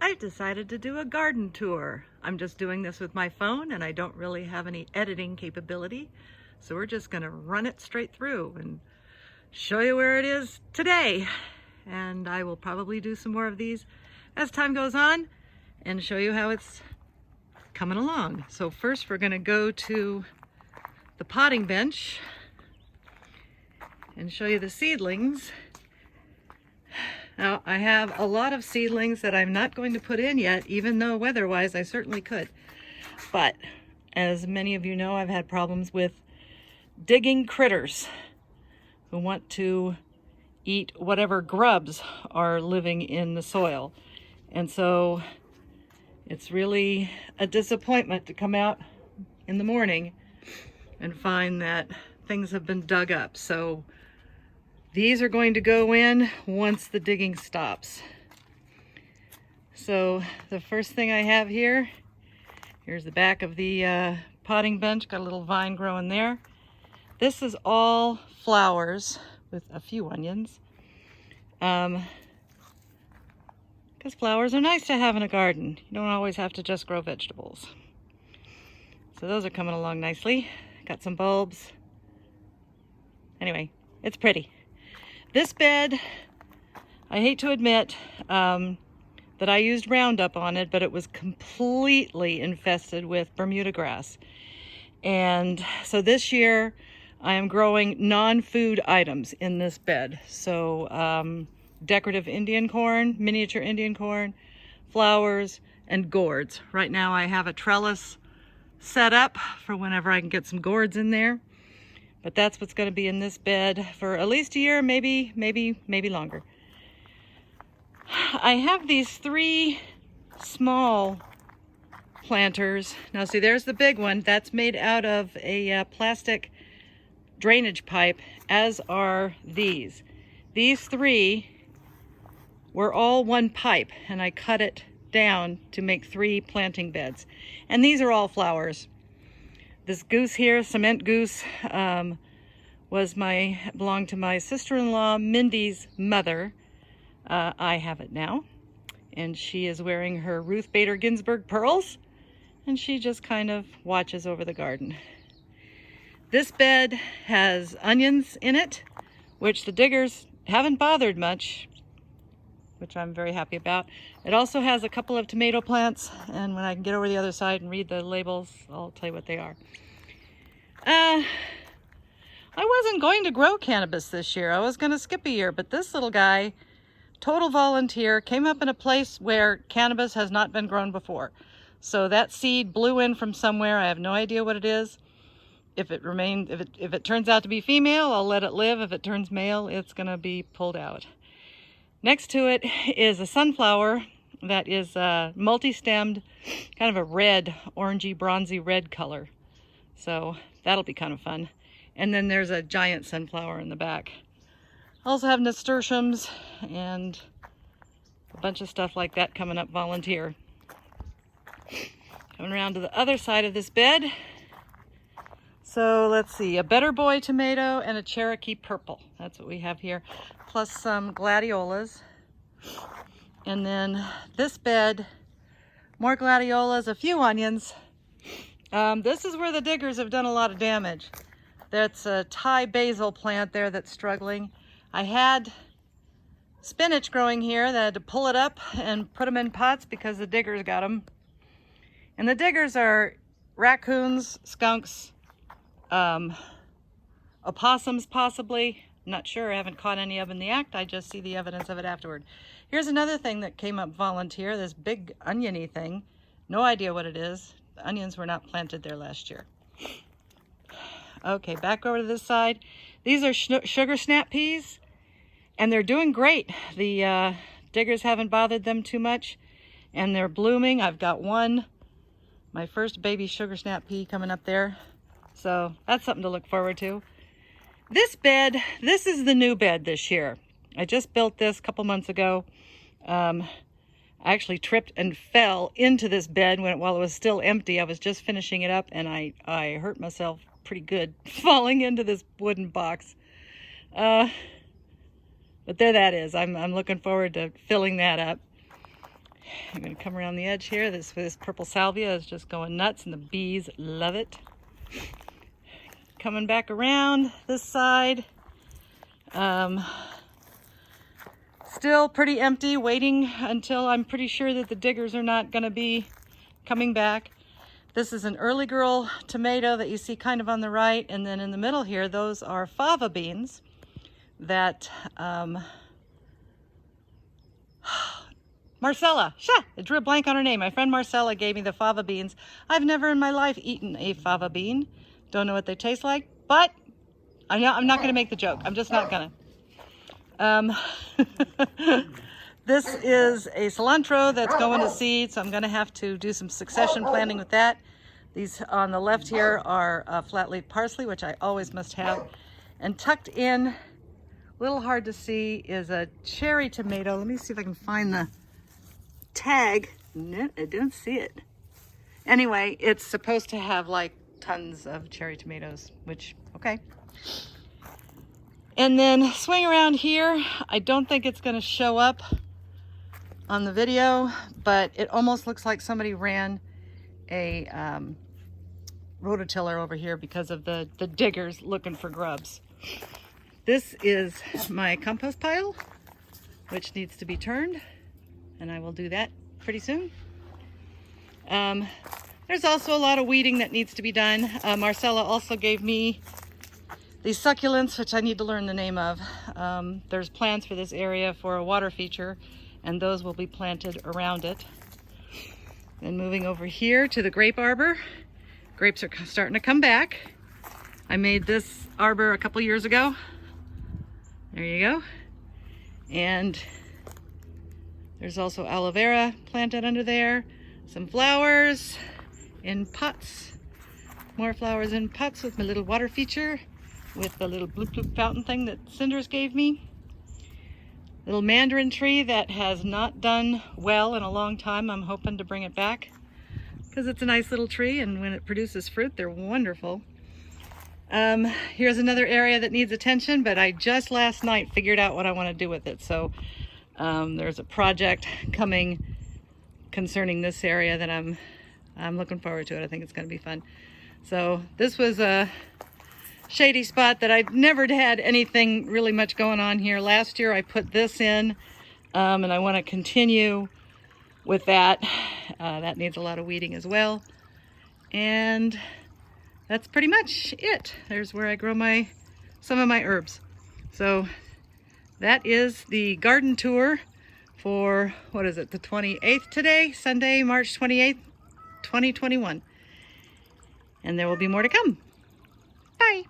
I've decided to do a garden tour. I'm just doing this with my phone and I don't really have any editing capability. So we're just gonna run it straight through and show you where it is today. And I will probably do some more of these as time goes on and show you how it's coming along. So first we're gonna go to the potting bench and show you the seedlings. Now, I have a lot of seedlings that I'm not going to put in yet, even though weather-wise I certainly could. But as many of you know, I've had problems with digging critters who want to eat whatever grubs are living in the soil. And so it's really a disappointment to come out in the morning and find that things have been dug up. So these are going to go in once the digging stops. So the first thing I have here, here's the back of the potting bench, got a little vine growing there. This is all flowers with a few onions. Because flowers are nice to have in a garden. You don't always have to just grow vegetables. So those are coming along nicely. Got some bulbs. Anyway, it's pretty. This bed, I hate to admit that I used Roundup on it, but it was completely infested with Bermuda grass. And so this year I am growing non-food items in this bed. So decorative Indian corn, miniature Indian corn, flowers, and gourds. Right now I have a trellis set up for whenever I can get some gourds in there. But that's what's going to be in this bed for at least a year, maybe longer. I have these 3 small planters. Now see, there's the big one. That's made out of a plastic drainage pipe, as are these. These 3 were all one pipe, and I cut it down to make 3 planting beds. And these are all flowers. This goose here, cement goose, belonged to my sister-in-law, Mindy's mother. I have it now. And she is wearing her Ruth Bader Ginsburg pearls. And she just kind of watches over the garden. This bed has onions in it, which the diggers haven't bothered much, which I'm very happy about. It also has a couple of tomato plants, and when I can get over the other side and read the labels, I'll tell you what they are. I wasn't going to grow cannabis this year. I was going to skip a year, but this little guy, total volunteer, came up in a place where cannabis has not been grown before. So that seed blew in from somewhere. I have no idea what it is. If it turns out to be female, I'll let it live. If it turns male, it's going to be pulled out. Next to it is a sunflower that is multi-stemmed, kind of a red, orangey, bronzy red color. So that'll be kind of fun. And then there's a giant sunflower in the back. I also have nasturtiums and a bunch of stuff like that coming up volunteer. Coming around to the other side of this bed. So let's see, a Better Boy tomato and a Cherokee purple. That's what we have here. Plus some gladiolas. And then this bed, more gladiolas, a few onions. This is where the diggers have done a lot of damage. That's a Thai basil plant there that's struggling. I had spinach growing here that I had to pull it up and put them in pots because the diggers got them. And the diggers are raccoons, skunks, opossums possibly. Not sure, I haven't caught any of them in the act. I just see the evidence of it afterward. Here's another thing that came up volunteer, this big oniony thing. No idea what it is. The onions were not planted there last year. Okay, back over to this side. These are sugar snap peas, and they're doing great. The diggers haven't bothered them too much, and they're blooming. I've got one, my first baby sugar snap pea coming up there. So that's something to look forward to. This bed, this is the new bed this year. I just built this a couple months ago. I actually tripped and fell into this bed while it was still empty. I was just finishing it up, and I hurt myself pretty good falling into this wooden box. But there that is. I'm looking forward to filling that up. I'm going to come around the edge here. This purple salvia is just going nuts and the bees love it. Coming back around this side. Still pretty empty, waiting until I'm pretty sure that the diggers are not going to be coming back. This is an early girl tomato that you see kind of on the right, and then in the middle here, those are fava beans that Marcella, I drew a blank on her name. My friend Marcella gave me the fava beans. I've never in my life eaten a fava bean. Don't know what they taste like, but I'm not going to make the joke. I'm just not going to. This is a cilantro that's going to seed, so I'm going to have to do some succession planting with that. These on the left here are flat-leaf parsley, which I always must have. And tucked in, a little hard to see, is a cherry tomato. Let me see if I can find the tag. No, I don't see it. Anyway, it's supposed to have like tons of cherry tomatoes, which, okay. And then swing around here. I don't think it's going to show up on the video, but it almost looks like somebody ran a rototiller over here because of the diggers looking for grubs. This is my compost pile, which needs to be turned, and I will do that pretty soon. There's also a lot of weeding that needs to be done. Marcella also gave me these succulents, which I need to learn the name of. There's plans for this area for a water feature, and those will be planted around it. Then moving over here to the grape arbor. Grapes are starting to come back. I made this arbor a couple years ago. There you go. And there's also aloe vera planted under there. Some flowers in pots. More flowers in pots with my little water feature with the little bloop bloop fountain thing that Cinders gave me. Little mandarin tree that has not done well in a long time. I'm hoping to bring it back because it's a nice little tree, and when it produces fruit, they're wonderful. Here's another area that needs attention, but I just last night figured out what I want to do with it. So there's a project coming concerning this area that I'm looking forward to it. I think it's going to be fun. So this was a shady spot that I've never had anything really much going on here. Last year I put this in, and I want to continue with that. That needs a lot of weeding as well. And that's pretty much it. There's where I grow some of my herbs. So that is the garden tour for, what is it, the 28th today? Sunday, March 28th, 2021. And there will be more to come. Bye.